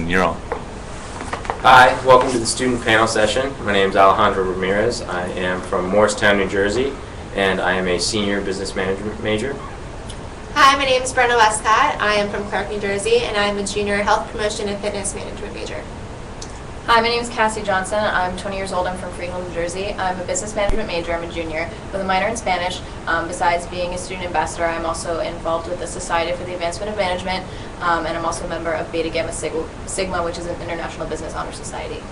Rowan, you're on. Hi, welcome to the student panel session. My name is Alejandro Ramirez. I am from Morristown, New Jersey, and I am a senior business management major. Hi, my name is Brenna Westcott. I am from Clark, New Jersey, and I am a junior health promotion and fitness management major. Hi, my name is Cassie Johnson. I'm 20 years old. I'm from Freehold, New Jersey. I'm a business management major. I'm a junior with a minor in Spanish. Besides being a student ambassador, I'm also involved with the Society for the Advancement of Management, and I'm also a member of Beta Gamma Sigma, which is an international business honor society.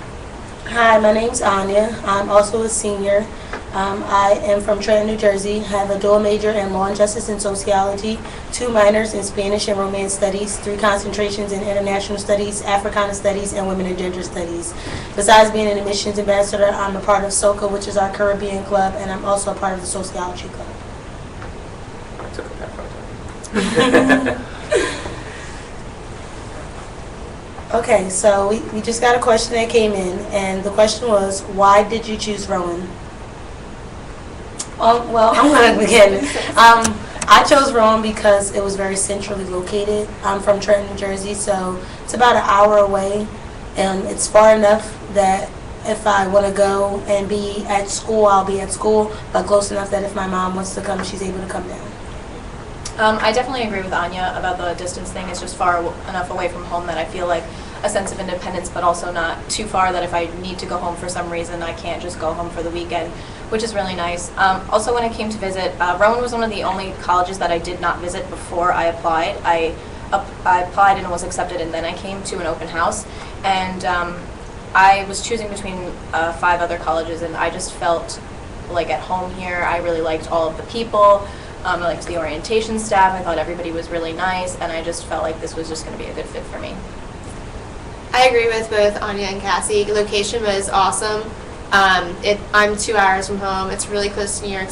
Hi, my name's Anya. I'm also a senior. I am from Trenton, New Jersey. Have a dual major in law and justice and sociology, 2 minors in Spanish and Romance studies, 3 concentrations in international studies, Africana studies, and women and gender studies. Besides being an admissions ambassador, I'm a part of SOCA, which is our Caribbean club, and I'm also a part of the sociology club. I took a back photo. Okay, so we just got a question that came in, and the question was, why did you choose Rowan? Well, I'm going to begin. I chose Rowan because it was very centrally located. I'm from Trenton, New Jersey, so it's about an hour away, and it's far enough that if I want to go and be at school, I'll be at school, but close enough that if my mom wants to come, she's able to come down. I definitely agree with Anya about the distance thing. It's just far enough away from home that I feel like a sense of independence, but also not too far that if I need to go home for some reason, I can't just go home for the weekend, which is really nice. Also, when I came to visit, Rowan was one of the only colleges that I did not visit before I applied. I applied and was accepted, and then I came to an open house, and I was choosing between 5 other colleges, and I just felt like at home here. I really liked all of the people. I liked the orientation staff. I thought everybody was really nice, and I just felt like this was just going to be a good fit for me. I agree with both Anya and Cassie. The location was awesome. I'm 2 hours from home. It's really close to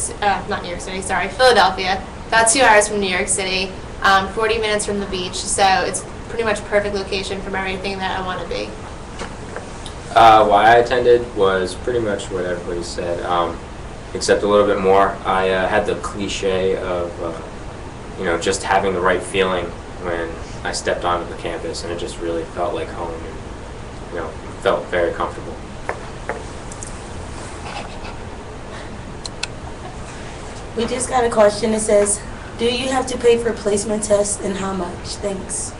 Philadelphia. About 2 hours from New York City, 40 minutes from the beach, so it's pretty much perfect location from everything that I want to be. Why I attended was pretty much what everybody said, except a little bit more. I had the cliche of, just having the right feeling when I stepped onto the campus, and it just really felt like home, and felt very comfortable. We just got a question that says, do you have to pay for placement tests, and how much? Thanks.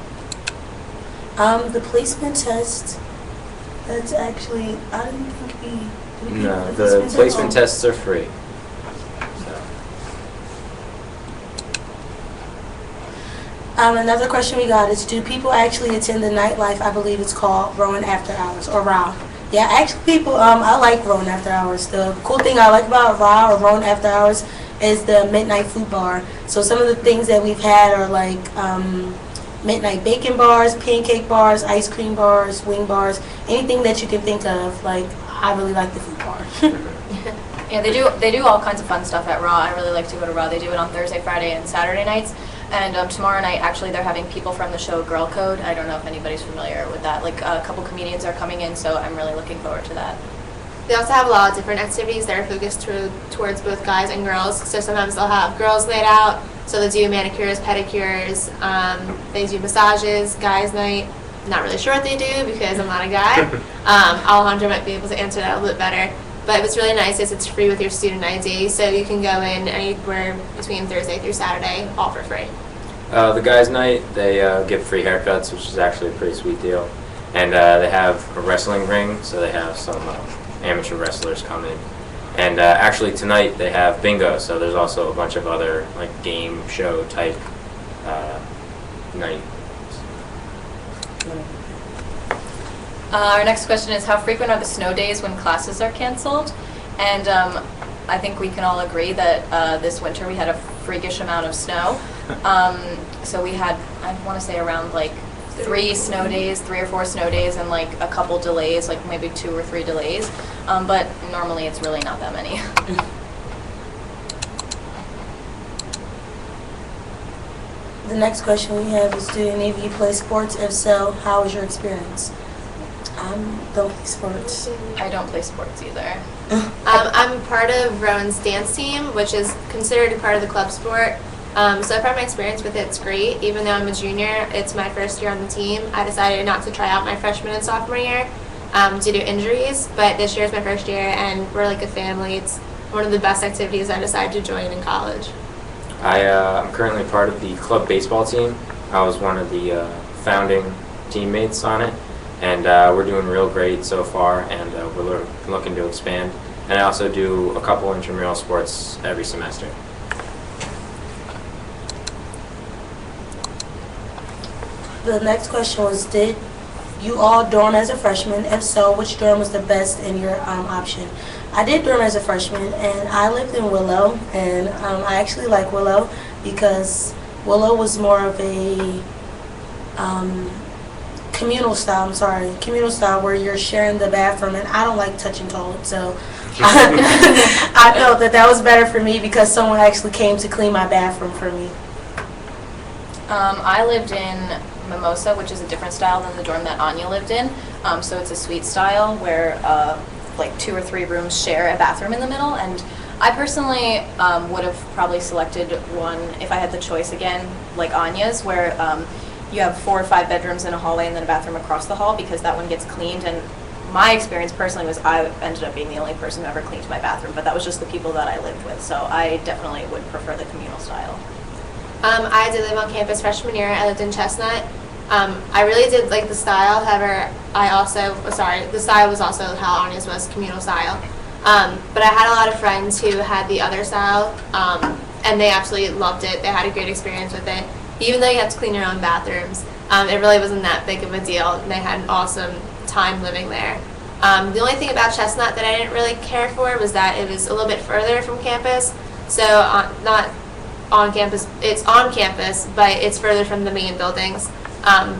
The placement test, that's actually, I didn't think we No, the placement tests are free. Another question we got is, do people actually attend the nightlife? I believe it's called Rowan After Hours, or RAW. Yeah, actually people, I like Rowan After Hours. The cool thing I like about RAW or Rowan After Hours is the midnight food bar. So some of the things that we've had are like midnight bacon bars, pancake bars, ice cream bars, wing bars, anything that you can think of. Like, I really like the food bar. Yeah, they do all kinds of fun stuff at RAW. I really like to go to RAW. They do it on Thursday, Friday, and Saturday nights. And tomorrow night, actually, they're having people from the show Girl Code. I don't know if anybody's familiar with that. Like, a couple comedians are coming in, so I'm really looking forward to that. They also have a lot of different activities that are focused towards both guys and girls. So sometimes they'll have girls night out, so they do manicures, pedicures, they do massages, guys night. Not really sure what they do because I'm not a guy. Alejandro might be able to answer that a little bit better. But what's really nice is it's free with your student ID, so you can go in anywhere between Thursday through Saturday, all for free. The guys' night, they give free haircuts, which is actually a pretty sweet deal. And they have a wrestling ring, so they have some amateur wrestlers come in. And actually tonight they have bingo, so there's also a bunch of other like game show type night. Our next question is, how frequent are the snow days when classes are canceled? And I think we can all agree that this winter we had a freakish amount of snow. So we had, I want to say around like 3 or 4 snow days and like a couple delays, like maybe 2 or 3 delays. But normally it's really not that many. The next question we have is, do any of you play sports? If so, how was your experience? Don't play sports. I don't play sports either. I'm part of Rowan's dance team, which is considered a part of the club sport. So far my experience with it's great. Even though I'm a junior, it's my first year on the team. I decided not to try out my freshman and sophomore year due to injuries, but this year is my first year and we're like a family. It's one of the best activities I decided to join in college. I'm currently part of the club baseball team. I was one of the founding teammates on it, and we're doing real great so far, and we're looking to expand. And I also do a couple intramural sports every semester. The next question was, did you all dorm as a freshman? If so, which dorm was the best in your option? I did dorm as a freshman, and I lived in Willow, and I actually like Willow because Willow was more of a communal style where you're sharing the bathroom, and I don't like touching toilets, so I felt that was better for me because someone actually came to clean my bathroom for me. I lived in Mimosa, which is a different style than the dorm that Anya lived in. So it's a suite style where like 2 or 3 rooms share a bathroom in the middle. And I personally would have probably selected one if I had the choice again, like Anya's, where you have 4 or 5 bedrooms in a hallway and then a bathroom across the hall, because that one gets cleaned. And my experience personally was I ended up being the only person who ever cleaned my bathroom, but that was just the people that I lived with. So I definitely would prefer the communal style. I did live on campus freshman year. I lived in Chestnut. I really did like the style. However, the style was also how Anya's was, communal style. But I had a lot of friends who had the other style, and they absolutely loved it. They had a great experience with it. Even though you had to clean your own bathrooms, it really wasn't that big of a deal. And they had an awesome time living there. The only thing about Chestnut that I didn't really care for was that it was a little bit further from campus. So not on campus, it's on campus, but it's further from the main buildings.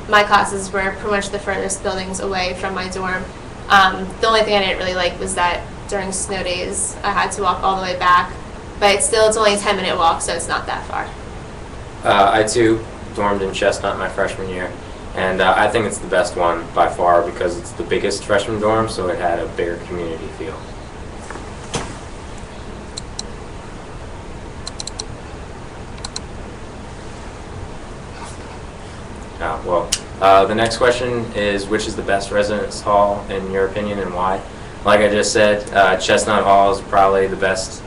My classes were pretty much the furthest buildings away from my dorm. The only thing I didn't really like was that during snow days I had to walk all the way back, but it's only a 10-minute walk, so it's not that far. I too dormed in Chestnut my freshman year, and I think it's the best one by far because it's the biggest freshman dorm, so it had a bigger community feel. The next question is, which is the best residence hall in your opinion and why? Like I just said, Chestnut Hall is probably the best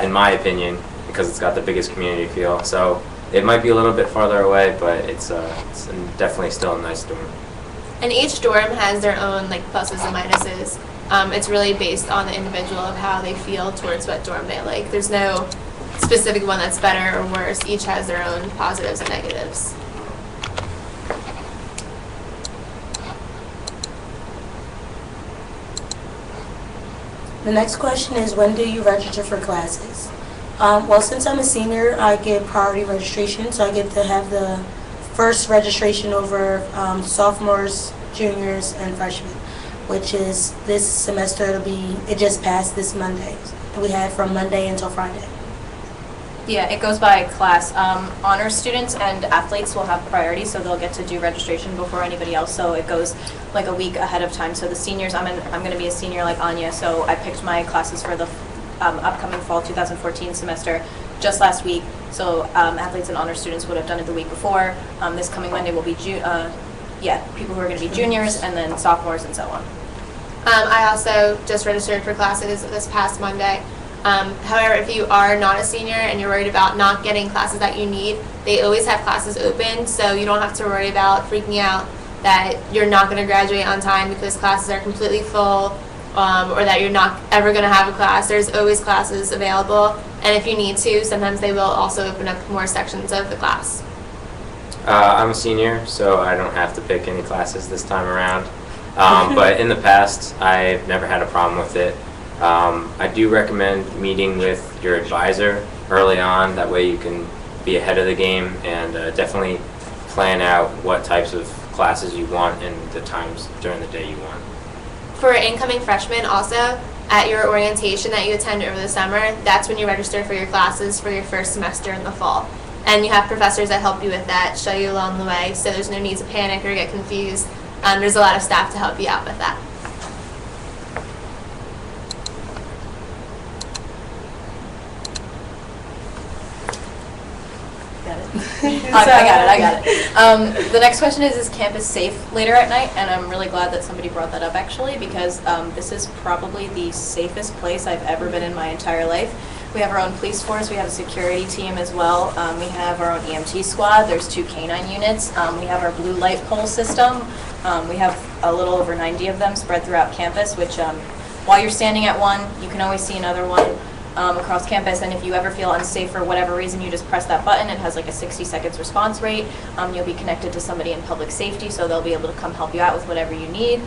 in my opinion because it's got the biggest community feel. So it might be a little bit farther away, but it's definitely still a nice dorm. And each dorm has their own like pluses and minuses. It's really based on the individual of how they feel towards what dorm they like. There's no specific one that's better or worse. Each has their own positives and negatives. The next question is, when do you register for classes? Well, since I'm a senior, I get priority registration, so I get to have the first registration over sophomores, juniors, and freshmen, which is this semester. It just passed this Monday. We have from Monday until Friday. Yeah, it goes by class. Honors students and athletes will have priority, so they'll get to do registration before anybody else. So it goes like a week ahead of time. So the seniors, I'm going to be a senior like Anya, so I picked my classes for the upcoming fall 2014 semester just last week. So athletes and honors students would have done it the week before. This coming Monday will be people who are going to be juniors, and then sophomores and so on. I also just registered for classes this past Monday. However, if you are not a senior and you're worried about not getting classes that you need, they always have classes open, so you don't have to worry about freaking out that you're not going to graduate on time because classes are completely full, or that you're not ever going to have a class. There's always classes available, and if you need to, sometimes they will also open up more sections of the class. I'm a senior, so I don't have to pick any classes this time around. But in the past, I've never had a problem with it. I do recommend meeting with your advisor early on. That way you can be ahead of the game and definitely plan out what types of classes you want and the times during the day you want. For incoming freshmen also, at your orientation that you attend over the summer, that's when you register for your classes for your first semester in the fall. And you have professors that help you with that, show you along the way, so there's no need to panic or get confused. There's a lot of staff to help you out with that. I got it. The next question is campus safe later at night? And I'm really glad that somebody brought that up, actually, because this is probably the safest place I've ever been in my entire life. We have our own police force, we have a security team as well, we have our own EMT squad, there's 2 canine units, we have our blue light pole system, we have a little over 90 of them spread throughout campus, which while you're standing at one, you can always see another one across campus, and if you ever feel unsafe for whatever reason, you just press that button. It has like a 60 seconds response rate. You'll be connected to somebody in public safety, so they'll be able to come help you out with whatever you need.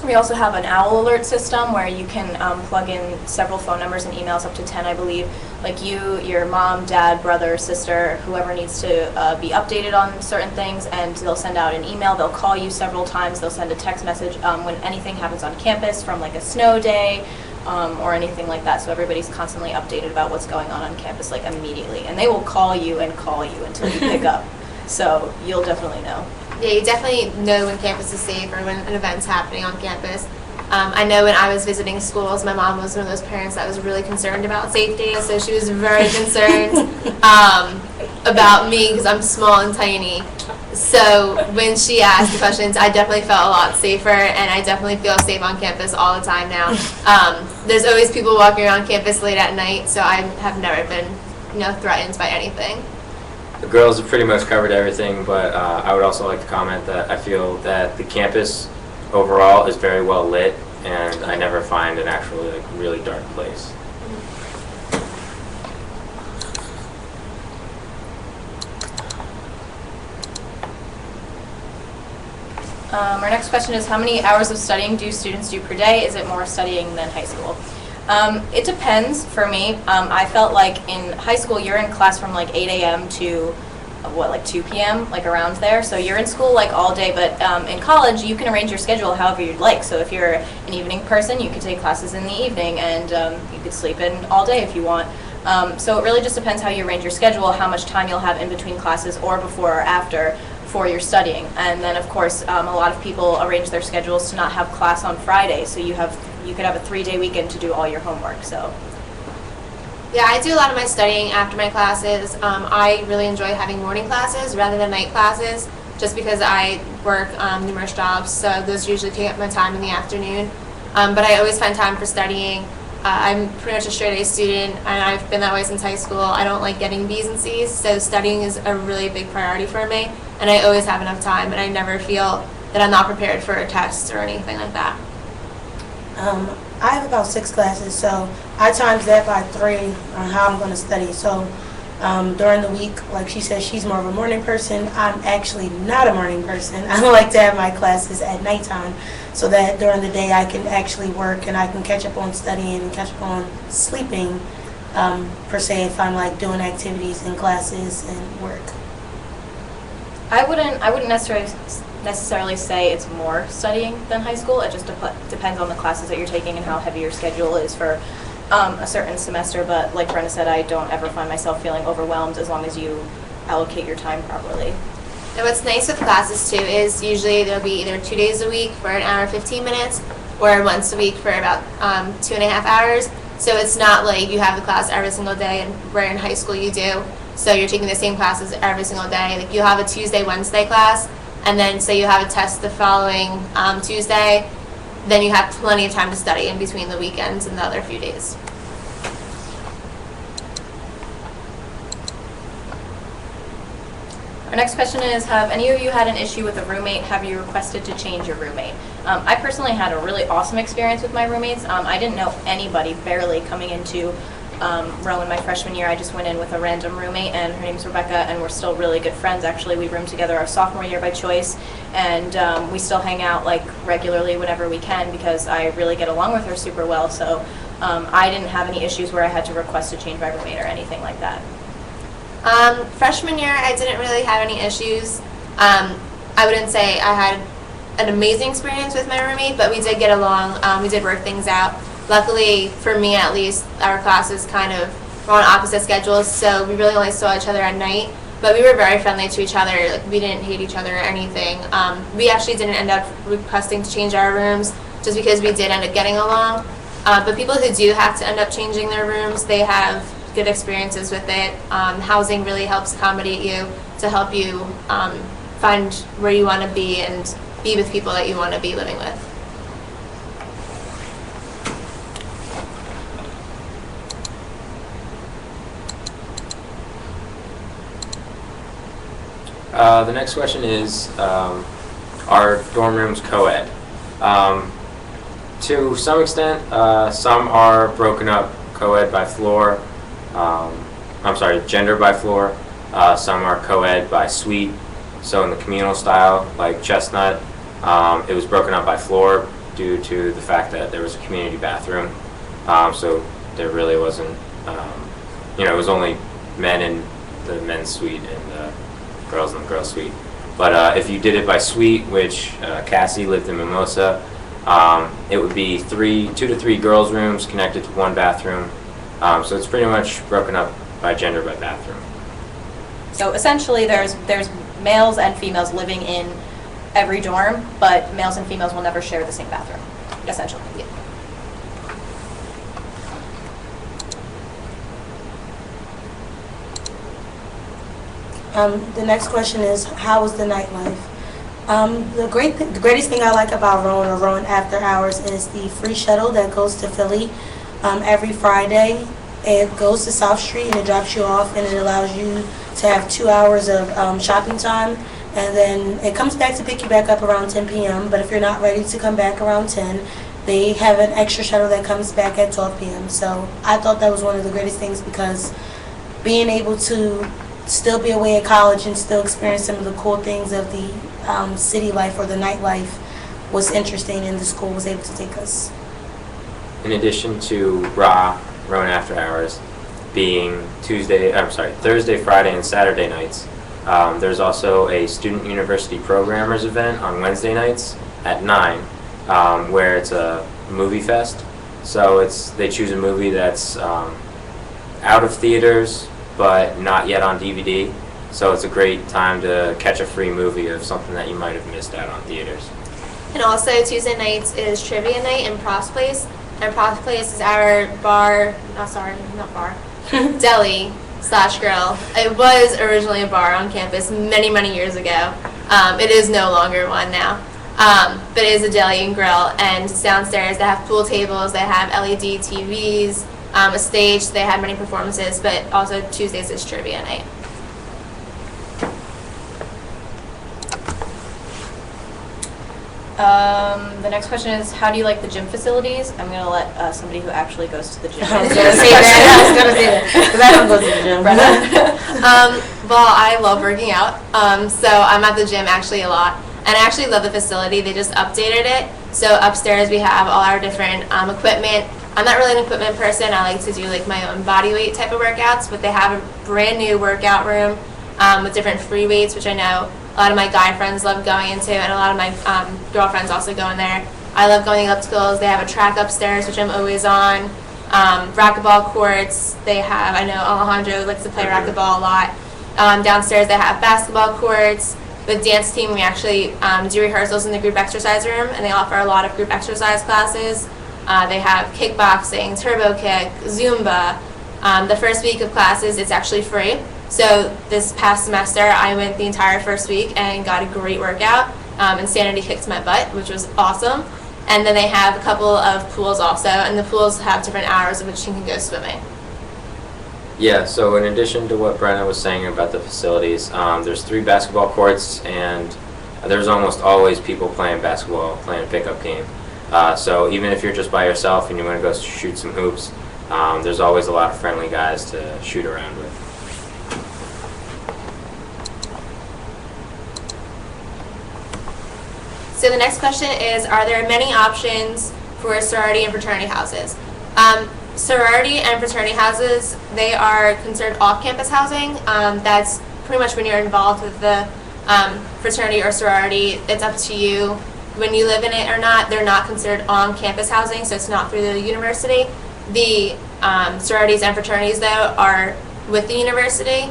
We also have an owl alert system where you can plug in several phone numbers and emails, up to 10, I believe, like you, your mom, dad, brother, sister, whoever needs to be updated on certain things, and they'll send out an email, they'll call you several times, they'll send a text message when anything happens on campus, from like a snow day or anything like that, so everybody's constantly updated about what's going on campus, like immediately, and they will call you until you pick up, so you'll definitely know. Yeah, you definitely know when campus is safe or when an event's happening on campus. I know when I was visiting schools, my mom was one of those parents that was really concerned about safety, so she was very concerned about me because I'm small and tiny. So when she asked the questions, I definitely felt a lot safer, and I definitely feel safe on campus all the time now. There's always people walking around campus late at night, so I have never been, threatened by anything. The girls have pretty much covered everything, but I would also like to comment that I feel that the campus overall is very well lit, and I never find an actually really dark place. Our next question is, how many hours of studying do students do per day? Is it more studying than high school? It depends for me. I felt like in high school you're in class from like 8 a.m. to 2 p.m., like around there. So you're in school like all day, but in college you can arrange your schedule however you'd like. So if you're an evening person, you could take classes in the evening, and you could sleep in all day if you want. So it really just depends how you arrange your schedule, how much time you'll have in between classes or before or after for your studying. And then of course a lot of people arrange their schedules to not have class on Friday, so you could have a 3-day weekend to do all your homework. So yeah, I do a lot of my studying after my classes. I really enjoy having morning classes rather than night classes, just because I work numerous jobs, so those usually take up my time in the afternoon. But I always find time for studying. I'm pretty much a straight A student, and I've been that way since high school. I don't like getting B's and C's, so studying is a really big priority for me, and I always have enough time, and I never feel that I'm not prepared for a test or anything like that. I have about 6 classes, so I times that by 3 on how I'm going to study. So during the week, like she said, she's more of a morning person. I'm actually not a morning person. I like to have my classes at nighttime, so that during the day I can actually work and I can catch up on studying and catch up on sleeping, per se, if I'm like doing activities in classes and work. I wouldn't necessarily say it's more studying than high school. It just depends on the classes that you're taking and how heavy your schedule is for a certain semester. But like Brenda said, I don't ever find myself feeling overwhelmed as long as you allocate your time properly. And what's nice with classes too is usually there'll be either 2 days a week for an hour and 15 minutes, or once a week for about 2.5 hours. So it's not like you have the class every single day, and where in high school you do. So you're taking the same classes every single day. Like you'll have a Tuesday, Wednesday class, and then say you have a test the following Tuesday, then you have plenty of time to study in between the weekends and the other few days. Our next question is, have any of you had an issue with a roommate? Have you requested to change your roommate? I personally had a really awesome experience with my roommates. I didn't know anybody, barely, coming into Rowan my freshman year. I just went in with a random roommate, and her name's Rebecca, and we're still really good friends. Actually, we roomed together our sophomore year by choice, and we still hang out like regularly whenever we can because I really get along with her super well. So I didn't have any issues where I had to request to change my roommate or anything like that. Freshman year, I didn't really have any issues. I wouldn't say I had an amazing experience with my roommate, but we did get along. We did work things out. Luckily, for me at least, our classes kind of were on opposite schedules, so we really only saw each other at night. But we were very friendly to each other. Like, we didn't hate each other or anything. We actually didn't end up requesting to change our rooms just because we did end up getting along. But people who do have to end up changing their rooms, they have good experiences with it. Housing really helps accommodate you to help you find where you want to be and be with people that you want to be living with. The next question is, are dorm rooms co-ed? To some extent, some are broken up co-ed by floor. Gender by floor. Some are co-ed by suite. So in the communal style, like Chestnut, it was broken up by floor due to the fact that there was a community bathroom. So there really wasn't, it was only men in the men's suite and girls in the girls' suite. But if you did it by suite, which Cassie lived in Mimosa, it would be 2 to 3 girls' rooms connected to one bathroom. So it's pretty much broken up by gender by bathroom. So essentially, there's males and females living in every dorm, but males and females will never share the same bathroom, essentially. Yeah. The next question is, how was the nightlife? The greatest thing I like about Rowan or Rowan After Hours is the free shuttle that goes to Philly every Friday. It goes to South Street and it drops you off, and it allows you to have 2 hours of shopping time, and then it comes back to pick you back up around 10 p.m. But if you're not ready to come back around 10, they have an extra shuttle that comes back at 12 p.m. So I thought that was one of the greatest things, because being able to still be away at college and still experience some of the cool things of the city life or the nightlife was interesting, and the school was able to take us. In addition to Rowan After Hours being Thursday, Friday, and Saturday nights, there's also a Student University Programmers event on Wednesday nights at 9, where it's a movie fest. So they choose a movie that's out of theaters but not yet on DVD. So it's a great time to catch a free movie of something that you might have missed out on theaters. And also Tuesday nights is trivia night in Pross Place. And Pross Place is our deli / grill. It was originally a bar on campus many years ago. It is no longer one now. But it is a deli and grill, and downstairs they have pool tables, they have LED TVs, a stage, they have many performances, but also Tuesdays is trivia night. The next question is, how do you like the gym facilities? I'm going to let somebody who actually goes to the gym. I was going to say that, because I don't go to the gym. Well, I love working out, so I'm at the gym actually a lot. And I actually love the facility. They just updated it. So upstairs we have all our different equipment. I'm not really an equipment person. I like to do like my own body weight type of workouts, but they have a brand new workout room with different free weights, which I know a lot of my guy friends love going into, and a lot of my girlfriends also go in there. I love going to ellipticals. They have a track upstairs, which I'm always on. Racquetball courts. They have, I know Alejandro likes to play racquetball a lot. Downstairs they have basketball courts. The dance team, we actually do rehearsals in the group exercise room, and they offer a lot of group exercise classes. They have kickboxing, turbo kick, Zumba. The first week of classes, it's actually free. So this past semester, I went the entire first week and got a great workout. Insanity kicked my butt, which was awesome. And then they have a couple of pools also, and the pools have different hours of which you can go swimming. Yeah, so in addition to what Brenna was saying about the facilities, there's 3 basketball courts, and there's almost always people playing basketball, playing a pickup game. So even if you're just by yourself and you want to go shoot some hoops, there's always a lot of friendly guys to shoot around with. So the next question is, are there many options for sorority and fraternity houses? Sorority and fraternity houses, they are considered off-campus housing. That's pretty much when you're involved with the fraternity or sorority. It's up to you when you live in it or not. They're not considered on-campus housing, so it's not through the university. The sororities and fraternities, though, are with the university.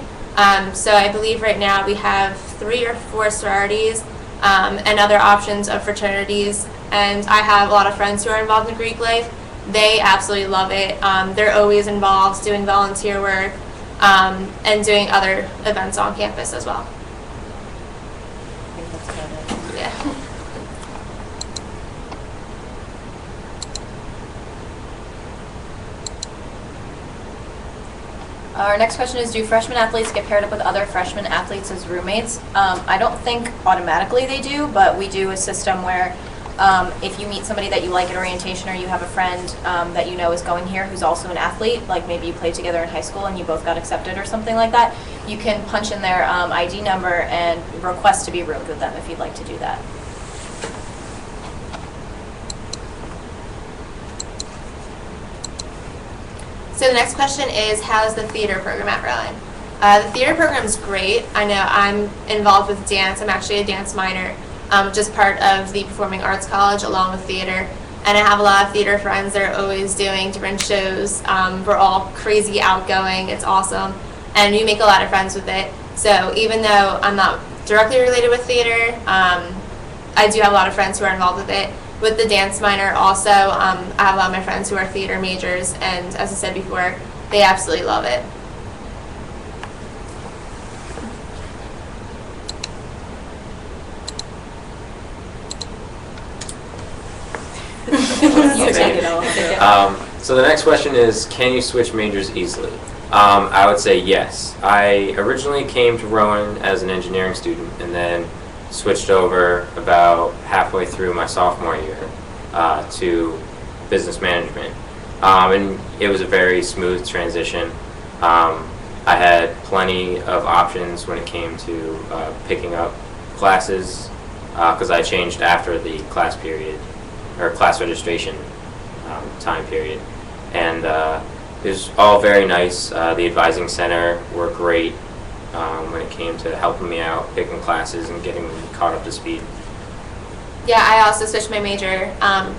So I believe right now we have 3 or 4 sororities and other options of fraternities. And I have a lot of friends who are involved in Greek life, they absolutely love it. They're always involved doing volunteer work and doing other events on campus as well. I think that's about it. Yeah. Our next question is, do freshman athletes get paired up with other freshman athletes as roommates? I don't think automatically they do, but we do a system where if you meet somebody that you like at orientation, or you have a friend that you know is going here who's also an athlete, like maybe you played together in high school and you both got accepted or something like that, you can punch in their ID number and request to be roomed with them if you'd like to do that. So the next question is, how's the theater program at Rowan? The theater program is great. I know I'm involved with dance. I'm actually a dance minor, just part of the Performing Arts College along with theater. And I have a lot of theater friends that are always doing different shows. We're all crazy outgoing. It's awesome. And you make a lot of friends with it. So even though I'm not directly related with theater, I do have a lot of friends who are involved with it. With the dance minor also, I have a lot of my friends who are theater majors, and as I said before, they absolutely love it. You take it all. So the next question is, can you switch majors easily? I would say yes. I originally came to Rowan as an engineering student, and then switched over about halfway through my sophomore year to business management. And it was a very smooth transition. I had plenty of options when it came to picking up classes, because I changed after the class period, or class registration time period. And it was all very nice. The advising center were great when it came to helping me out, picking classes, and getting me caught up to speed. Yeah, I also switched my major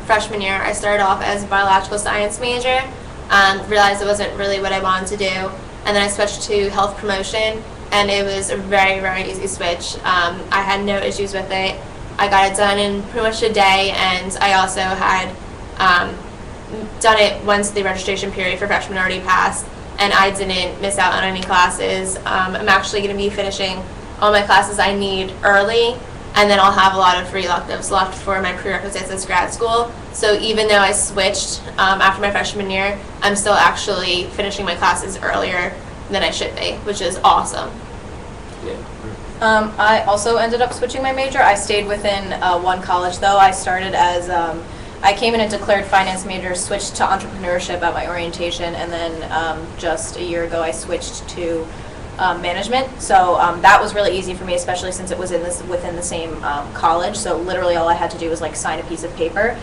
freshman year. I started off as a biological science major, realized it wasn't really what I wanted to do, and then I switched to health promotion, and it was a very, very easy switch. I had no issues with it. I got it done in pretty much a day, and I also had done it once the registration period for freshmen already passed, and I didn't miss out on any classes. I'm actually going to be finishing all my classes I need early, and then I'll have a lot of free electives left for my prerequisites as grad school. So even though I switched after my freshman year, I'm still actually finishing my classes earlier than I should be, which is awesome. Yeah. I also ended up switching my major. I stayed within one college though. I started as, I came in a declared finance major, switched to entrepreneurship at my orientation, and then just a year ago I switched to management. So that was really easy for me, especially since it was within the same college. So literally all I had to do was like sign a piece of paper,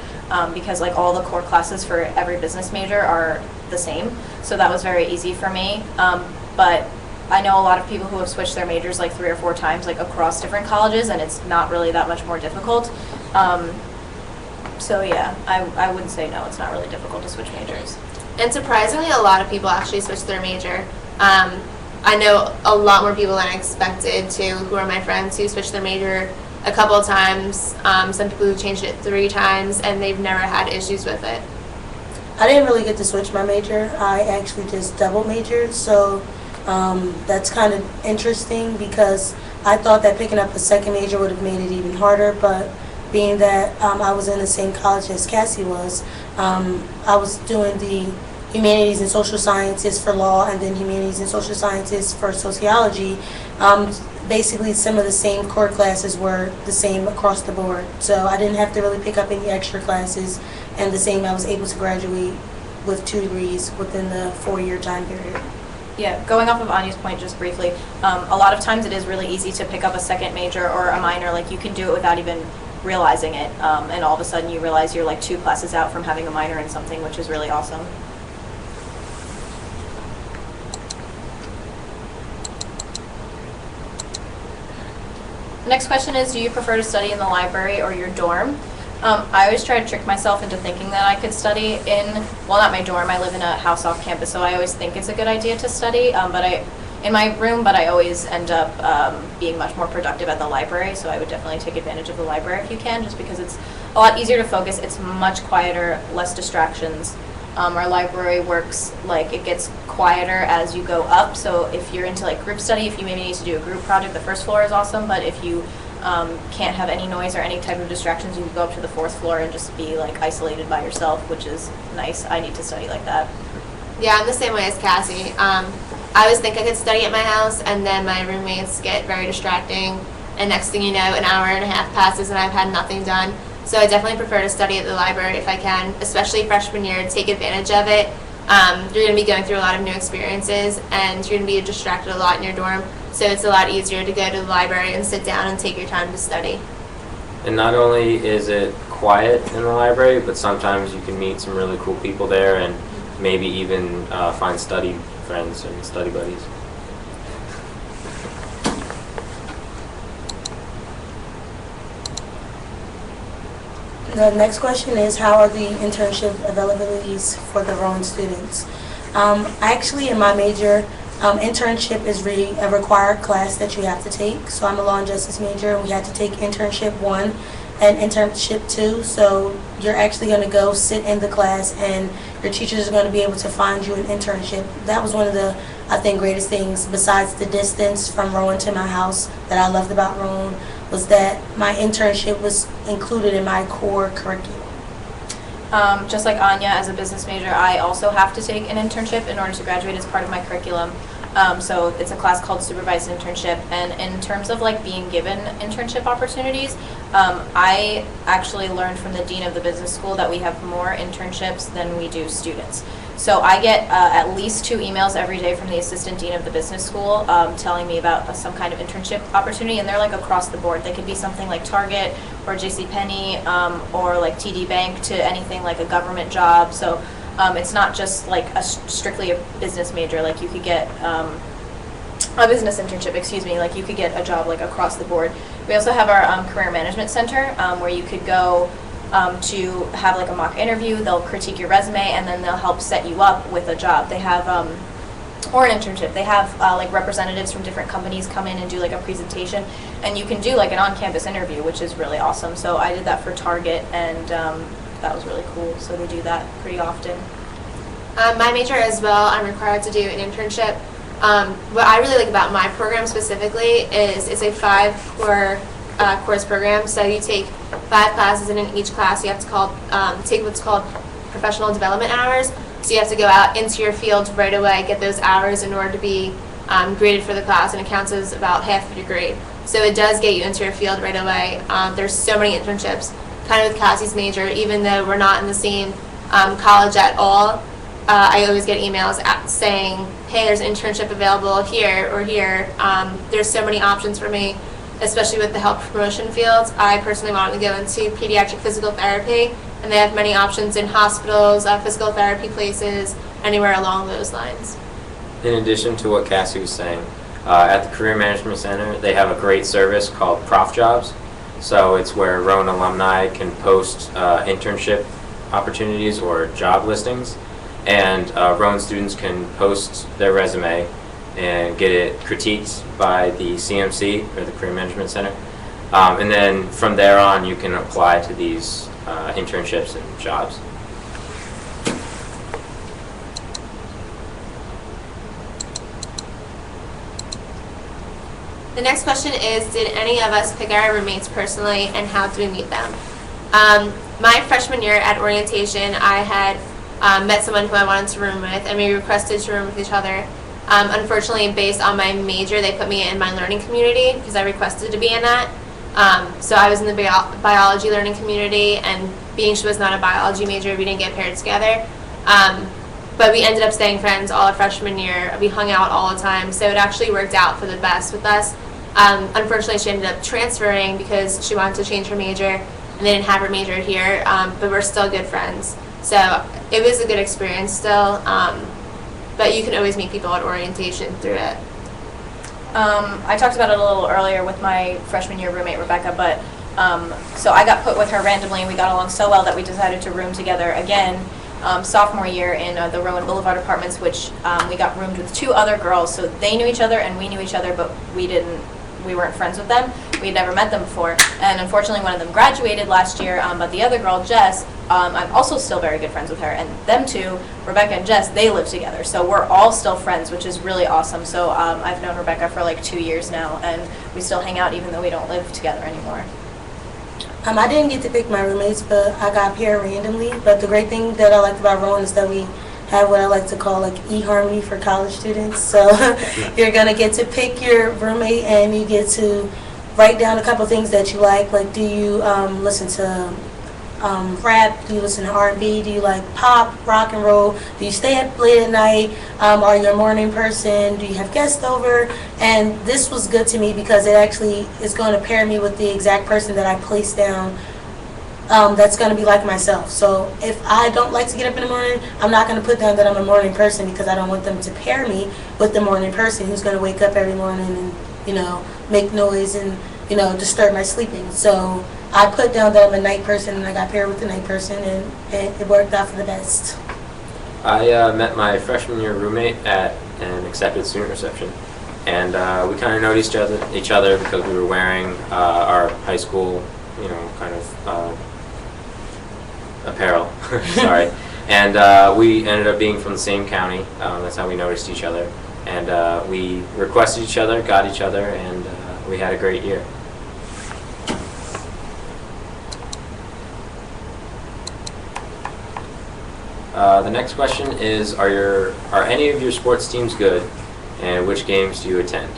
because like all the core classes for every business major are the same. So that was very easy for me. But I know a lot of people who have switched their majors like 3 or 4 times, like across different colleges, and it's not really that much more difficult. So yeah, I would say no, it's not really difficult to switch majors. And surprisingly, a lot of people actually switched their major. I know a lot more people than I expected to, who are my friends, who switched their major a couple of times. Some people who changed it 3 times, and they've never had issues with it. I didn't really get to switch my major. I actually just double majored, so that's kind of interesting because I thought that picking up a second major would have made it even harder, but being that I was in the same college as Cassie was, I was doing the humanities and social sciences for law, and then humanities and social sciences for sociology. Basically, some of the same core classes were the same across the board, so I didn't have to really pick up any extra classes, and the same, I was able to graduate with 2 degrees within the 4-year time period. Yeah, going off of Anya's point just briefly, a lot of times it is really easy to pick up a second major or a minor. Like you can do it without even realizing it, and all of a sudden you realize you're like 2 classes out from having a minor in something, which is really awesome. The next question is, do you prefer to study in the library or your dorm? I always try to trick myself into thinking that I could study in, well, not my dorm, I live in a house off campus, so I always think it's a good idea to study in my room, but I always end up being much more productive at the library, so I would definitely take advantage of the library if you can, just because it's a lot easier to focus, it's much quieter, less distractions, Our library works like it gets quieter as you go up. So if you're into like group study, if you maybe need to do a group project, the first floor is awesome. But if you can't have any noise or any type of distractions, you can go up to the fourth floor and just be like isolated by yourself, which is nice. I need to study like that. Yeah, I'm the same way as Cassie. I always think I could study at my house, and then my roommates get very distracting, and next thing you know, an hour and a half passes and I've had nothing done. So I definitely prefer to study at the library if I can, especially freshman year. Take advantage of it. You're going to be going through a lot of new experiences, and you're going to be distracted a lot in your dorm. So it's a lot easier to go to the library and sit down and take your time to study. And not only is it quiet in the library, but sometimes you can meet some really cool people there and maybe even find study friends and study buddies. The next question is, how are the internship availabilities for the Rowan students? Actually, in my major, internship is really a required class that you have to take. So I'm a law and justice major, and we had to take internship 1 and internship 2. So you're actually going to go sit in the class, and your teachers are going to be able to find you an internship. That was one of the, I think, greatest things, besides the distance from Rowan to my house, that I loved about Rowan, was that my internship was included in my core curriculum. Just like Anya, as a business major, I also have to take an internship in order to graduate as part of my curriculum. So it's a class called supervised internship, and in terms of like being given internship opportunities, I actually learned from the dean of the business school that we have more internships than we do students. So I get at least 2 emails every day from the assistant dean of the business school telling me about some kind of internship opportunity, and they're like across the board. They could be something like Target or JCPenney or like TD Bank to anything like a government job. So it's not just like strictly a business major. Like you could get a business internship, like you could get a job like across the board. We also have our career management center where you could go to have like a mock interview. They'll critique your resume, and then they'll help set you up with a job. They have or an internship. They have like representatives from different companies come in and do like a presentation, and you can do like an on-campus interview, which is really awesome. So I did that for Target, and that was really cool. So they do that pretty often. My major as well, I'm required to do an internship. What I really like about my program specifically is it's a 5-core course program. So you take 5 classes, and in each class you have to take what's called professional development hours. So you have to go out into your field right away, get those hours in order to be graded for the class, and it counts as about half of your grade. So it does get you into your field right away. There's so many internships, kind of with Cassie's major, even though we're not in the same college at all. I always get emails saying, hey, there's an internship available here or here. There's so many options for me, especially with the health promotion fields. I personally wanted to go into pediatric physical therapy, and they have many options in hospitals, physical therapy places, anywhere along those lines. In addition to what Cassie was saying, at the Career Management Center, they have a great service called Prof Jobs. So it's where Rowan alumni can post internship opportunities or job listings, and Rowan students can post their resume and get it critiqued by the CMC, or the Career Management Center. And then from there on, you can apply to these internships and jobs. The next question is, did any of us pick our roommates personally, and how did we meet them? My freshman year at orientation, I had met someone who I wanted to room with, and we requested to room with each other. Unfortunately, based on my major, they put me in my learning community because I requested to be in that. So I was in the biology learning community, and being she was not a biology major, we didn't get paired together. But we ended up staying friends all of freshman year. We hung out all the time, so it actually worked out for the best with us. Unfortunately, she ended up transferring because she wanted to change her major, and they didn't have her major here, but we're still good friends. So it was a good experience still, but you can always meet people at orientation through it. I talked about it a little earlier with my freshman year roommate, Rebecca, but so I got put with her randomly, and we got along so well that we decided to room together again sophomore year in the Rowan Boulevard apartments, which we got roomed with 2 other girls, so they knew each other and we knew each other, but we didn't we weren't friends with them. We had never met them before. And unfortunately, one of them graduated last year, but the other girl, Jess, I'm also still very good friends with her. And them two, Rebecca and Jess, they live together. So we're all still friends, which is really awesome. So I've known Rebecca for like 2 years now, and we still hang out even though we don't live together anymore. I didn't get to pick my roommates, but I got paired randomly. But the great thing that I liked about Rowan is that we have what I like to call like eHarmony for college students. So you're going to get to pick your roommate, and you get to write down a couple things that you like. Like, do you listen to rap? Do you listen to R&B? Do you like pop, rock and roll? Do you stay up late at night? Are you a morning person? Do you have guests over? And this was good to me because it actually is going to pair me with the exact person that I placed down that's going to be like myself. So if I don't like to get up in the morning, I'm not going to put down that I'm a morning person, because I don't want them to pair me with the morning person who's going to wake up every morning and, make noise and, disturb my sleeping. So I put down that I'm a night person, and I got paired with the night person, and it worked out for the best. I met my freshman year roommate at an accepted student reception, and we kind of noticed each other because we were wearing our high school, kind of apparel. Sorry, and we ended up being from the same county. That's how we noticed each other, and we requested each other, got each other, and we had a great year. The next question is, are any of your sports teams good, and which games do you attend?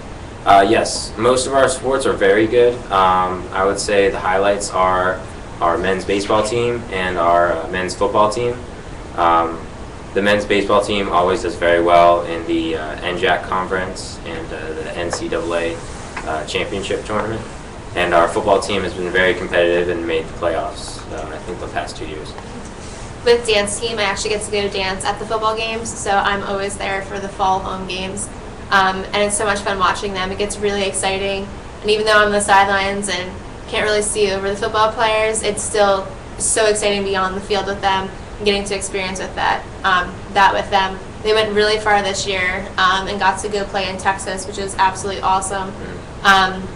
Yes, most of our sports are very good. I would say the highlights are our men's baseball team and our men's football team. The men's baseball team always does very well in the NJAC conference and the NCAA championship tournament. And our football team has been very competitive and made the playoffs, I think, the past 2 years. With dance team, I actually get to go to dance at the football games, so I'm always there for the fall home games. And it's so much fun watching them. It gets really exciting. And even though I'm on the sidelines and can't really see over the football players, it's still so exciting to be on the field with them and getting to experience with that with them. They went really far this year and got to go play in Texas, which is absolutely awesome.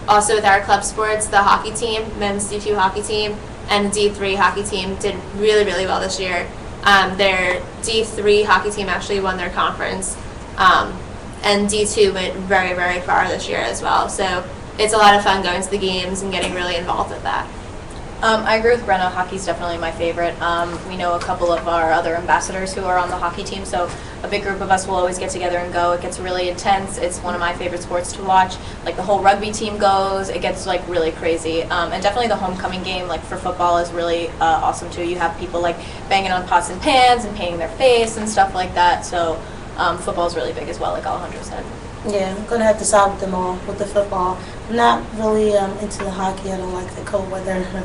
Also with our club sports, the hockey team, men's D2 hockey team, and the D3 hockey team did really, really well this year. Their D3 hockey team actually won their conference, and D2 went very, very far this year as well. So it's a lot of fun going to the games and getting really involved with that. I agree with Brenna. Hockey's definitely my favorite. We know a couple of our other ambassadors who are on the hockey team, so a big group of us will always get together and go. It gets really intense. It's one of my favorite sports to watch. Like, the whole rugby team goes. It gets like really crazy. And definitely the homecoming game, like for football, is really awesome too. You have people like banging on pots and pans and painting their face and stuff like that. So football is really big as well, like Alejandro said. Yeah, I'm going to have to side with them all with the football. I'm not really into the hockey. I don't like the cold weather or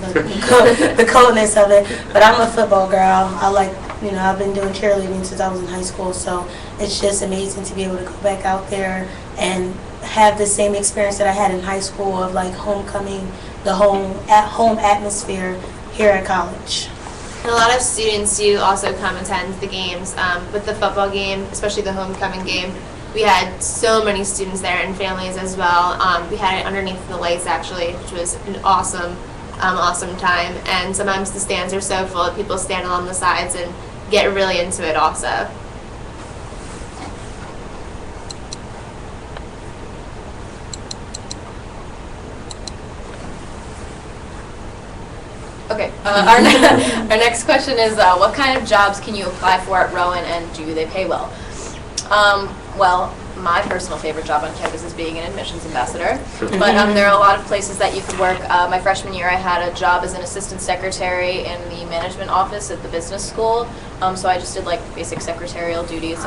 the coldness of it. But I'm a football girl. I like, I've been doing cheerleading since I was in high school. So it's just amazing to be able to go back out there and have the same experience that I had in high school of like homecoming, the home atmosphere here at college. And a lot of students do also come attend the games. With the football game, especially the homecoming game, we had so many students there and families as well. We had it underneath the lights actually, which was an awesome time. And sometimes the stands are so full that people stand along the sides and get really into it also. Okay, our next question is, what kind of jobs can you apply for at Rowan, and do they pay well? Well, my personal favorite job on campus is being an admissions ambassador, but there are a lot of places that you could work. My freshman year, I had a job as an assistant secretary in the management office at the business school, so I just did like basic secretarial duties,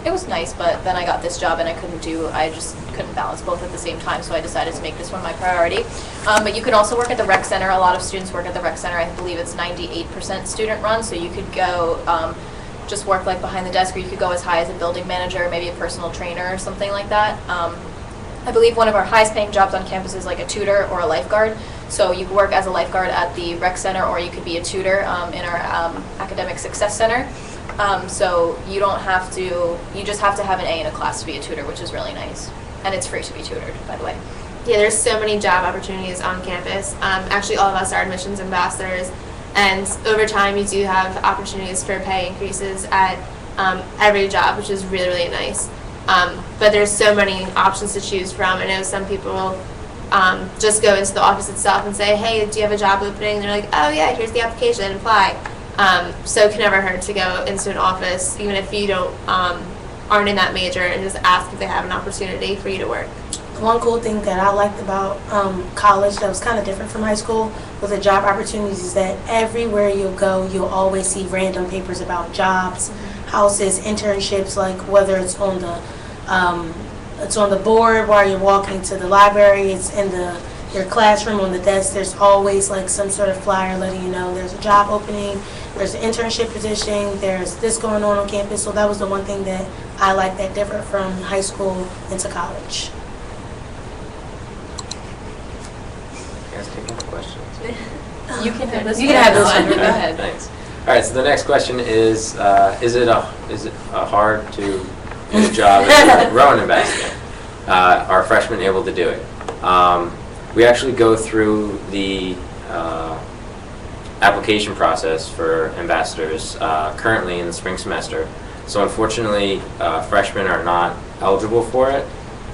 it was nice, but then I got this job and I just couldn't balance both at the same time, so I decided to make this one my priority. But you could also work at the rec center. A lot of students work at the rec center. I believe it's 98% student run, so you could go just work like behind the desk, or you could go as high as a building manager, maybe a personal trainer or something like that. I believe one of our highest paying jobs on campus is like a tutor or a lifeguard. So you could work as a lifeguard at the rec center, or you could be a tutor in our academic success center. So you just have to have an A in a class to be a tutor, which is really nice. And it's free to be tutored, by the way. Yeah, there's so many job opportunities on campus. Actually, all of us are admissions ambassadors, and over time you do have opportunities for pay increases at every job, which is really, really nice. But there's so many options to choose from. I know some people just go into the office itself and say, hey, do you have a job opening? And they're like, oh yeah, here's the application, and apply. So it can never hurt to go into an office, even if you don't aren't in that major, and just ask if they have an opportunity for you to work. One cool thing that I liked about college that was kind of different from high school with the job opportunities is that everywhere you'll go, you'll always see random papers about jobs, houses, internships, like whether it's on the board while you're walking to the library, it's in your classroom on the desk. There's always like some sort of flyer letting you know there's a job opening, there's an internship position, there's this going on campus. So that was the one thing that I liked that differed from high school into college. You guys take more questions. You can have this. You can have this one. one. Go ahead. Thanks. All right. So the next question is it hard to get a job as a Rowan ambassador? Are freshmen able to do it? We actually go through the application process for ambassadors currently in the spring semester. So unfortunately, freshmen are not eligible for it.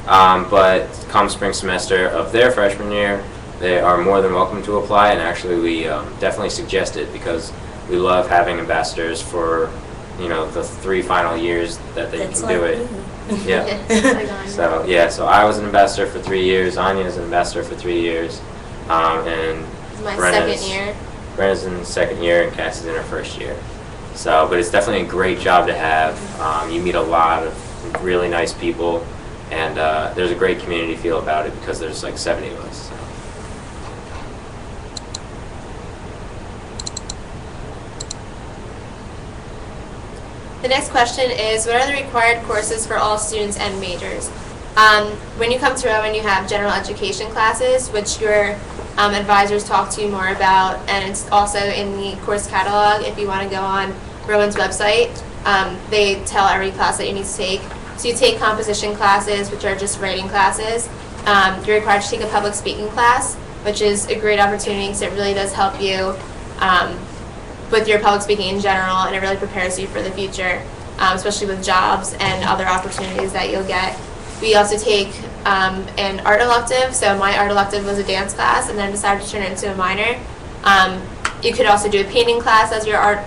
But come spring semester of their freshman year, they are more than welcome to apply, and actually we definitely suggest it because we love having ambassadors for the 3 final years that they That's can do like it. me. Yeah. So I was an ambassador for 3 years. Anya is an ambassador for 3 years, and It's my Brenna's- second year. Brenna's in 2nd year and Cassie's in her 1st year. So, but it's definitely a great job to have. You meet a lot of really nice people, and there's a great community feel about it because there's like 70 of us. So. The next question is, what are the required courses for all students and majors? When you come to Rowan, you have general education classes, which your advisors talk to you more about, and it's also in the course catalog. If you want to go on Rowan's website, they tell every class that you need to take. So you take composition classes, which are just writing classes. You're required to take a public speaking class, which is a great opportunity because it really does help you with your public speaking in general, and it really prepares you for the future, especially with jobs and other opportunities that you'll get. We also take an art elective. So my art elective was a dance class, and then decided to turn it into a minor. You could also do a painting class as your art,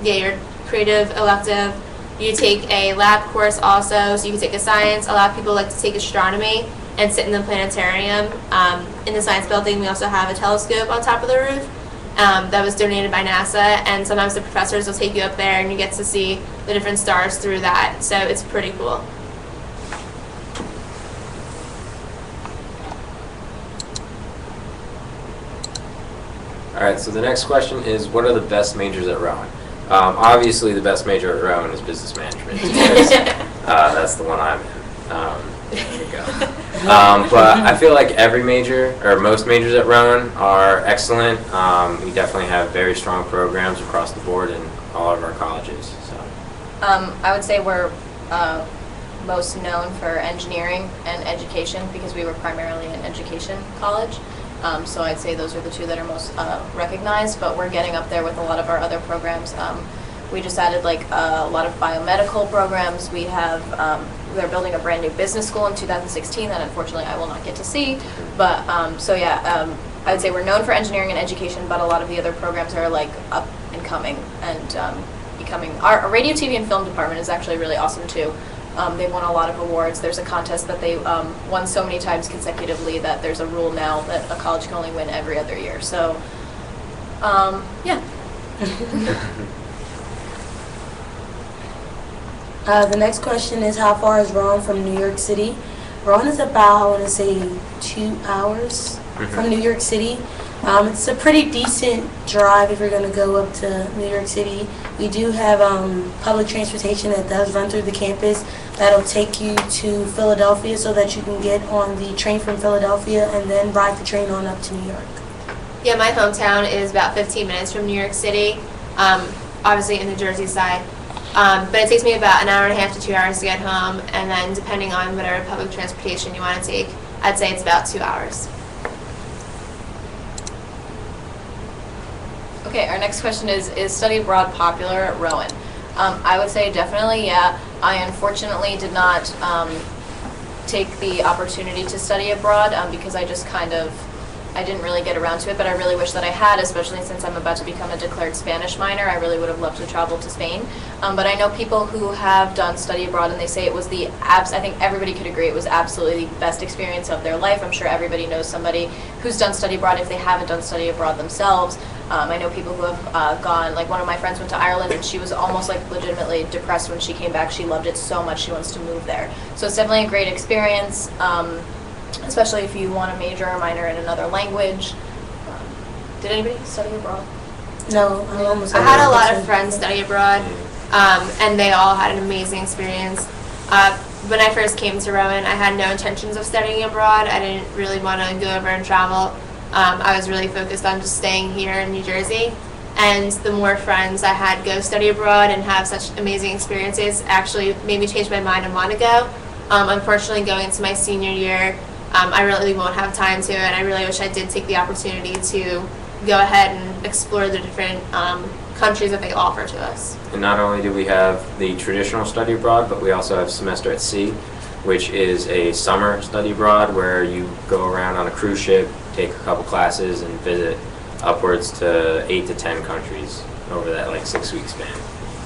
your creative elective. You take a lab course also, so you can take a science. A lot of people like to take astronomy and sit in the planetarium. In the science building, we also have a telescope on top of the roof. That was donated by NASA, and sometimes the professors will take you up there and you get to see the different stars through that, so it's pretty cool. Alright, so the next question is, what are the best majors at Rowan? Obviously the best major at Rowan is business management because that's the one I'm in. There you go. But I feel like every major, or most majors at Rowan, are excellent. We definitely have very strong programs across the board in all of our colleges. So. I would say we're most known for engineering and education because we were primarily an education college. So I'd say those are the two that are most recognized, but we're getting up there with a lot of our other programs. We just added like a lot of biomedical programs. We're building a brand new business school in 2016 that unfortunately I will not get to see. But I would say we're known for engineering and education, but a lot of the other programs are like up and coming and becoming. Our radio, TV, and film department is actually really awesome too. They've won a lot of awards. There's a contest that they won so many times consecutively that there's a rule now that a college can only win every other year. So, yeah. The next question is, how far is Rowan from New York City? Rowan is about, I want to say, 2 hours from New York City. It's a pretty decent drive if you're going to go up to New York City. We do have public transportation that does run through the campus that'll take you to Philadelphia so that you can get on the train from Philadelphia and then ride the train on up to New York. Yeah, my hometown is about 15 minutes from New York City, obviously in the Jersey side. But it takes me about an hour and a half to 2 hours to get home, and then depending on whatever public transportation you want to take, I'd say it's about 2 hours. Okay, our next question is study abroad popular at Rowan? I would say definitely, yeah. I unfortunately did not take the opportunity to study abroad because I just I didn't really get around to it, but I really wish that I had, especially since I'm about to become a declared Spanish minor. I really would have loved to travel to Spain. But I know people who have done study abroad, and they say it was I think everybody could agree it was absolutely the best experience of their life. I'm sure everybody knows somebody who's done study abroad if they haven't done study abroad themselves. I know people who have gone, like one of my friends went to Ireland and she was almost like legitimately depressed when she came back. She loved it so much she wants to move there. So it's definitely a great experience. Especially if you want to major or minor in another language. Did anybody study abroad? No, I had a lot of friends study abroad, and they all had an amazing experience. When I first came to Rowan, I had no intentions of studying abroad. I didn't really want to go over and travel. I was really focused on just staying here in New Jersey. And the more friends I had go study abroad and have such amazing experiences actually made me change my mind and want to go. Unfortunately, going into my senior year, I really won't have time to, and I really wish I did take the opportunity to go ahead and explore the different countries that they offer to us. And not only do we have the traditional study abroad, but we also have Semester at Sea, which is a summer study abroad where you go around on a cruise ship, take a couple classes, and visit upwards to 8 to 10 countries over that 6-week span.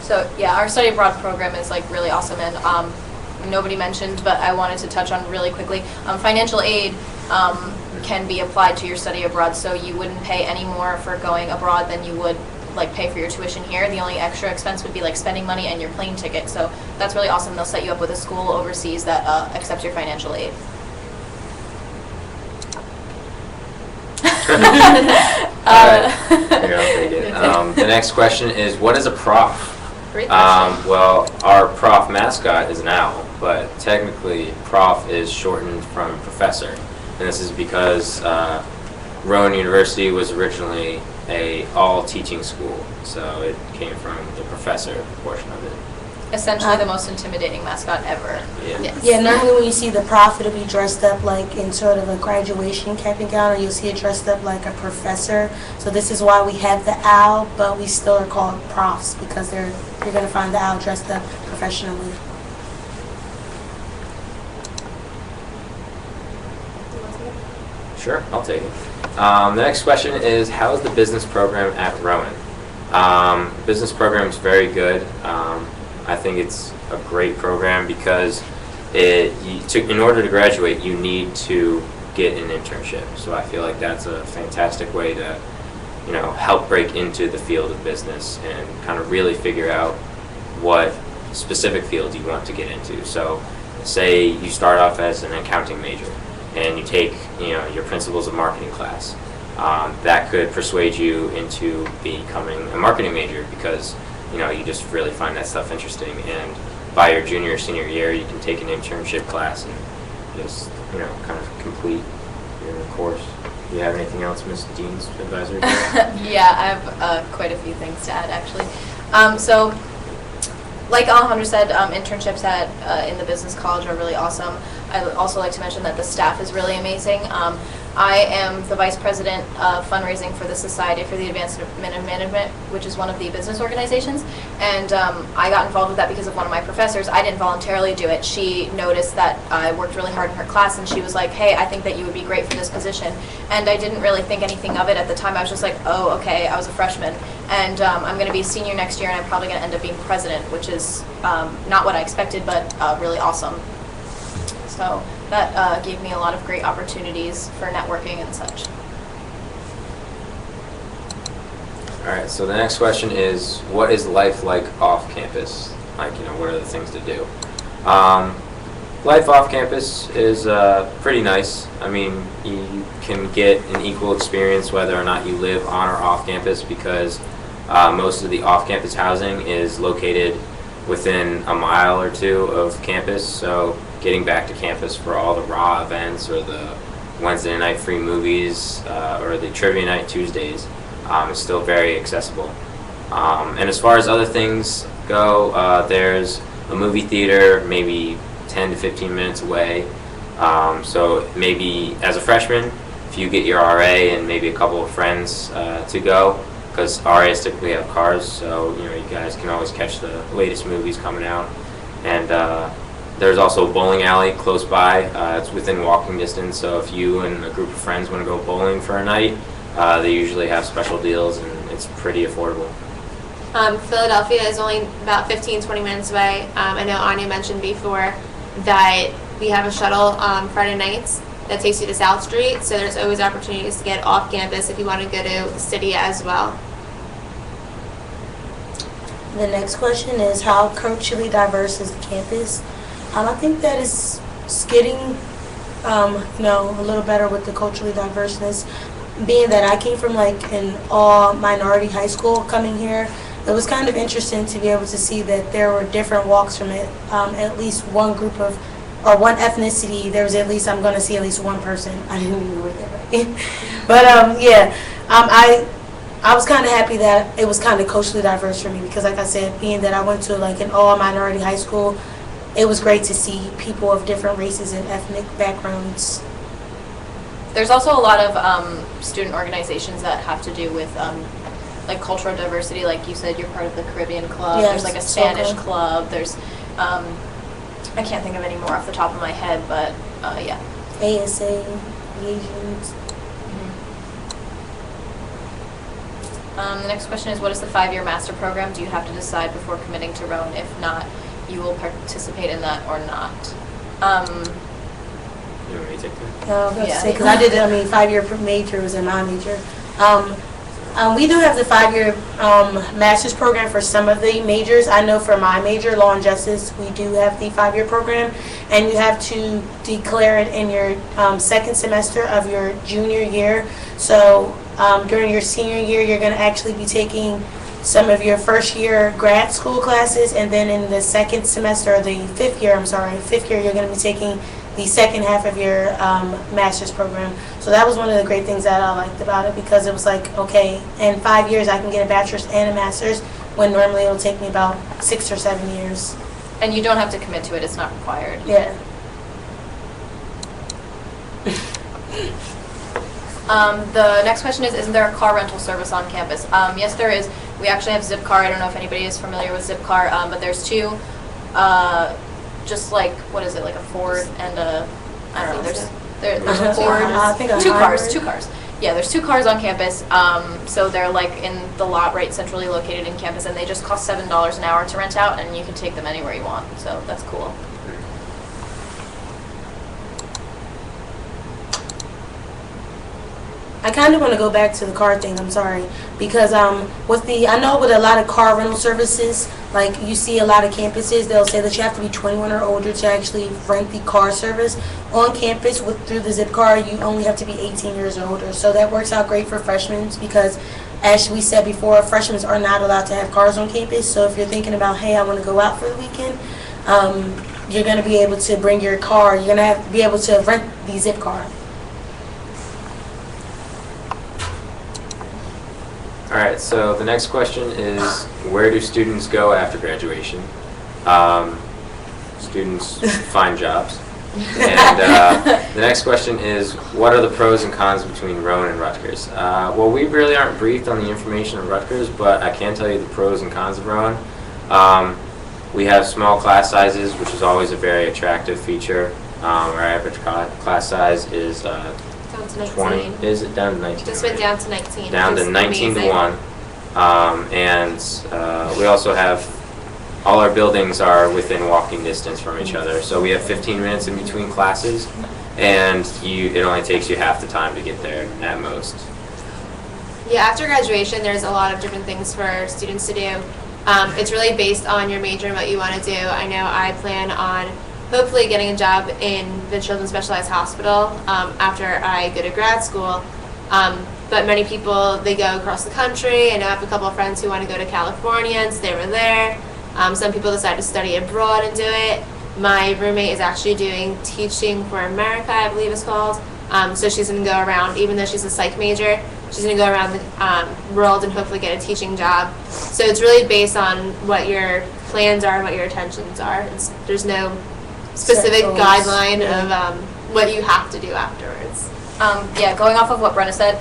So yeah, our study abroad program is really awesome, and nobody mentioned, but I wanted to touch on really quickly. Financial aid can be applied to your study abroad, so you wouldn't pay any more for going abroad than you would pay for your tuition here. The only extra expense would be spending money and your plane ticket. So that's really awesome. They'll set you up with a school overseas that accepts your financial aid. Here, I'll take it. The next question is, what is a prof? Great question. Well, our prof mascot is an owl, but technically prof is shortened from professor. And this is because Rowan University was originally a all-teaching school, so it came from the professor portion of it. Essentially the most intimidating mascot ever. Yeah. Yes. Yeah, normally when you see the prof, it'll be dressed up in sort of a graduation cap and gown, or you'll see it dressed up like a professor. So this is why we have the owl, but we still are called profs because you're going to find the owl dressed up professionally. Sure, I'll take it. The next question is, how is the business program at Rowan? Business program is very good. I think it's a great program because in order to graduate, you need to get an internship. So I feel like that's a fantastic way to, help break into the field of business and kind of really figure out what specific field you want to get into. So say you start off as an accounting major and you take, your principles of marketing class. That could persuade you into becoming a marketing major because you just really find that stuff interesting, and by your junior or senior year you can take an internship class and just kind of complete your course. Do you have anything else, Ms. Dean's advisory? Yeah, I have quite a few things to add actually. So like Alejandro said, internships in the business college are really awesome. I would also like to mention that the staff is really amazing. I am the vice president of fundraising for the Society for the Advancement of Management, which is one of the business organizations. And I got involved with that because of one of my professors. I didn't voluntarily do it. She noticed that I worked really hard in her class, and she was like, hey, I think that you would be great for this position. And I didn't really think anything of it at the time. I was just like, oh, okay, I was a freshman. And I'm going to be a senior next year, and I'm probably going to end up being president, which is not what I expected, but really awesome. So that gave me a lot of great opportunities for networking and such. All right, so the next question is, what is life like off campus? What are the things to do? Life off campus is pretty nice. I mean, you can get an equal experience whether or not you live on or off campus because most of the off-campus housing is located within a mile or two of campus, so getting back to campus for all the raw events or the Wednesday night free movies or the trivia night Tuesdays is still very accessible. And as far as other things go, there's a movie theater maybe 10 to 15 minutes away. So maybe as a freshman, if you get your RA and maybe a couple of friends to go, because RAs typically have cars, so you guys can always catch the latest movies coming out. And there's also a bowling alley close by. It's within walking distance, so if you and a group of friends want to go bowling for a night, they usually have special deals, and it's pretty affordable. Philadelphia is only about 15-20 minutes away. I know Anya mentioned before that we have a shuttle on Friday nights that takes you to South Street, so there's always opportunities to get off campus if you want to go to the city as well. The next question is, how culturally diverse is the campus? I think that it's getting, a little better with the culturally diverseness. Being that I came from like an all minority high school coming here, it was kind of interesting to be able to see that there were different walks from it. At least one group of, or one ethnicity, there was at least, I'm going to see at least one person. I didn't even word that right. But yeah, I was kind of happy that it was kind of culturally diverse for me because, like I said, being that I went to like an all minority high school, it was great to see people of different races and ethnic backgrounds. There's also a lot of student organizations that have to do with like cultural diversity. Like you said, you're part of the Caribbean Club. Yes, there's like a Spanish so club. There's I can't think of any more off the top of my head, but yeah. ASA, Asians. The next question is, what is the 5-year master program? Do you have to decide before committing to Rowan? If not, you will participate in that or not? You want me to take that? I was about Yeah. to say, because I did, 5-year major was in my major. We do have the 5-year master's program for some of the majors. I know for my major, Law and Justice, we do have the 5-year program, and you have to declare it in your second semester of your junior year. So during your senior year, you're going to actually be taking some of your first year grad school classes, and then in the second semester, or the fifth year, you're going to be taking the second half of your master's program. So that was one of the great things that I liked about it, because it was like, okay, in 5 years I can get a bachelor's and a master's, when normally it'll take me about 6 or 7 years. And you don't have to commit to it. It's not required. Yeah. The next question is, isn't there a car rental service on campus? Yes, there is. We actually have Zipcar. I don't know if anybody is familiar with Zipcar, but there's two, just like, what is it, like a Ford and a, I don't know, there's a Ford, I think a two hybrid. cars. Yeah, there's 2 cars on campus, so they're like in the lot right centrally located in campus, and they just cost $7 an hour to rent out, and you can take them anywhere you want, so that's cool. I kind of want to go back to the car thing, I'm sorry, because I know with a lot of car rental services, like you see a lot of campuses, they'll say that you have to be 21 or older to actually rent the car service. On campus, through the Zipcar, you only have to be 18 years or older, so that works out great for freshmen, because as we said before, freshmen are not allowed to have cars on campus. So if you're thinking about, hey, I want to go out for the weekend, you're going to be able to bring your car, you're going to be able to rent the Zipcar. All right, so the next question is, where do students go after graduation? Students find jobs. And the next question is, what are the pros and cons between Rowan and Rutgers? Well, we really aren't briefed on the information of Rutgers, but I can tell you the pros and cons of Rowan. We have small class sizes, which is always a very attractive feature. Our average class size is Down to 19. 20. Is it down to 19? Just went down to 19. Down which to is 19 to amazing. 1. And we also have, all our buildings are within walking distance from each other. So we have 15 minutes in between classes, and it only takes you half the time to get there at most. Yeah, after graduation, there's a lot of different things for students to do. It's really based on your major and what you want to do. I know I plan on hopefully getting a job in the Children's Specialized Hospital after I go to grad school. But many people, they go across the country. I know I have a couple of friends who want to go to California and stay over there. Some people decide to study abroad and do it. My roommate is actually doing Teaching for America, I believe it's called. So she's going to go around, even though she's a psych major, she's going to go around the world and hopefully get a teaching job. So it's really based on what your plans are and what your intentions are. There's no specific Set goals. guideline Yeah. of what you have to do afterwards. Yeah, going off of what Brenna said,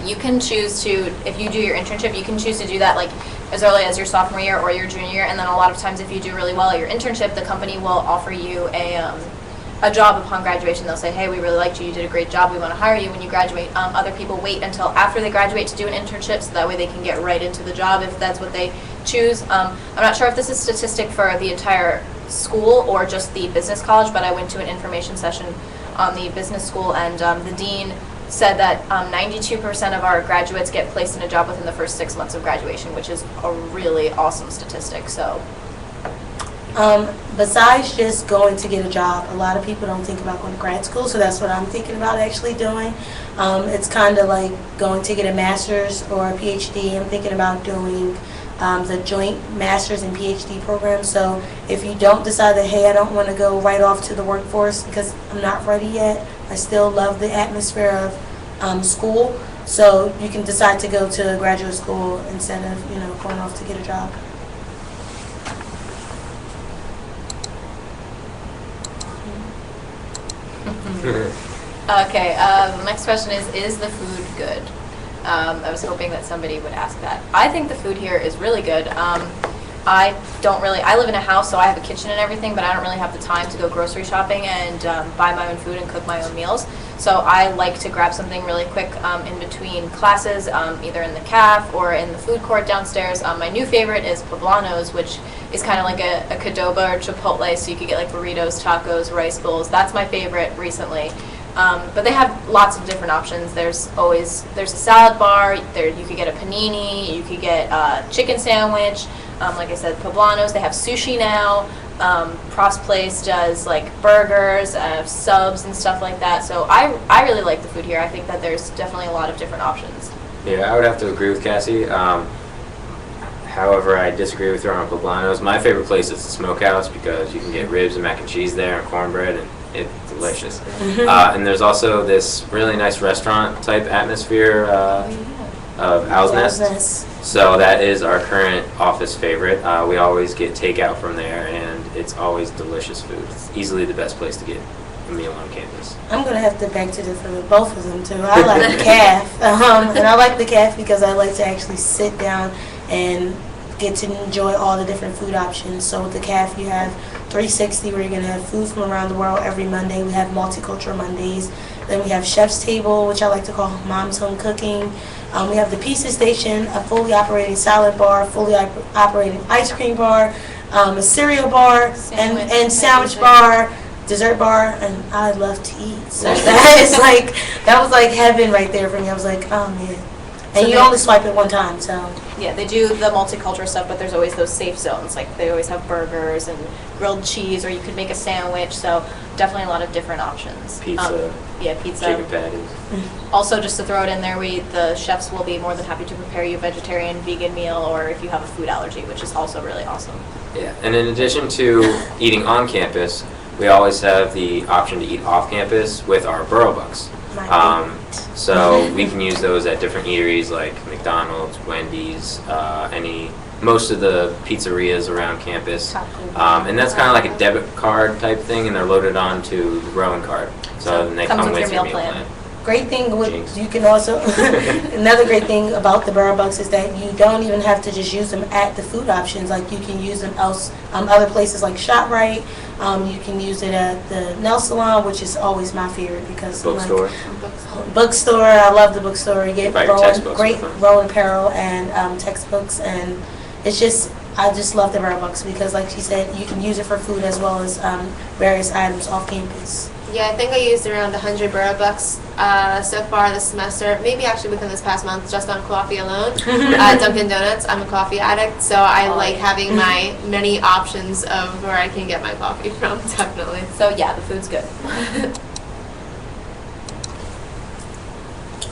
you can choose to, if you do your internship, you can choose to do that like as early as your sophomore year or your junior year, and then a lot of times if you do really well at your internship, the company will offer you a job upon graduation. They'll say, hey, we really liked you, you did a great job, we want to hire you when you graduate. Other people wait until after they graduate to do an internship, so that way they can get right into the job if that's what they choose. I'm not sure if this is statistic for the entire school or just the business college, but I went to an information session on the business school, and the dean said that 92% of our graduates get placed in a job within the first 6 months of graduation, which is a really awesome statistic. So, besides just going to get a job, a lot of people don't think about going to grad school, so that's what I'm thinking about actually doing. It's kind of like going to get a master's or a PhD. I'm thinking about doing the joint master's and PhD program. So if you don't decide that, hey, I don't want to go right off to the workforce because I'm not ready yet, I still love the atmosphere of school. So you can decide to go to graduate school instead of, going off to get a job. okay, the next question is the food good? I was hoping that somebody would ask that. I think the food here is really good. I live in a house, so I have a kitchen and everything, but I don't really have the time to go grocery shopping and buy my own food and cook my own meals. So I like to grab something really quick in between classes, either in the caf or in the food court downstairs. My new favorite is Poblanos, which is kind of like a Qdoba or Chipotle, so you could get like burritos, tacos, rice bowls. That's my favorite recently. But they have lots of different options. There's a salad bar. You could get a panini. You could get a chicken sandwich. Like I said, Poblanos. They have sushi now. Prost Place does like burgers, subs, and stuff like that. So I really like the food here. I think that there's definitely a lot of different options. Yeah, I would have to agree with Cassie. However, I disagree with her on Poblanos. My favorite place is the Smokehouse because you can get ribs and mac and cheese there and cornbread, and it's delicious. And there's also this really nice restaurant type atmosphere of Owl's Nest. So that is our current office favorite. We always get takeout from there, and it's always delicious food. It's easily the best place to get a meal on campus. I'm going to have to beg to differ with both of them, too. I like the caf, and I like the caf because I like to actually sit down and get to enjoy all the different food options. So with the caf, you have 360, where you're going to have food from around the world every Monday. We have Multicultural Mondays. Then we have Chef's Table, which I like to call Mom's Home Cooking. We have the Pizza Station, a fully operating salad bar, fully operating ice cream bar, a cereal bar, and sandwich bar, dessert bar, and I love to eat. So that was like heaven right there for me. I was like, oh man. And so you only swipe it one time, so. Yeah, they do the multicultural stuff, but there's always those safe zones. Like they always have burgers and grilled cheese, or you could make a sandwich. So definitely a lot of different options. Pizza. Pizza. Chicken patties. Also, just to throw it in there, the chefs will be more than happy to prepare you a vegetarian, vegan meal, or if you have a food allergy, which is also really awesome. Yeah, and in addition to eating on campus, we always have the option to eat off campus with our Borough Bucks. So we can use those at different eateries like McDonald's, Wendy's, most of the pizzerias around campus. And that's kind of like a debit card type thing, and they're loaded onto the Rowan card. So then they come with your meal plan. Great thing you can also another great thing about the Borough Bucks is that you don't even have to just use them at the food options. Like you can use them other places like ShopRite. You can use it at the nail salon, which is always my favorite because bookstore. Bookstore. I love the bookstore. You get great Rowan apparel and textbooks, and it's just I just love the Borough Bucks because, like she said, you can use it for food as well as various items off campus. Yeah, I think I used around 100 Borough Bucks so far this semester, maybe actually within this past month, just on coffee alone. Dunkin' Donuts, I'm a coffee addict, so I like having my many options of where I can get my coffee from, definitely. So yeah, the food's good.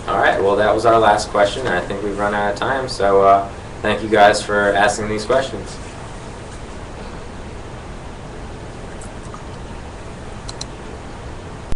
All right, well that was our last question, and I think we've run out of time, so thank you guys for asking these questions.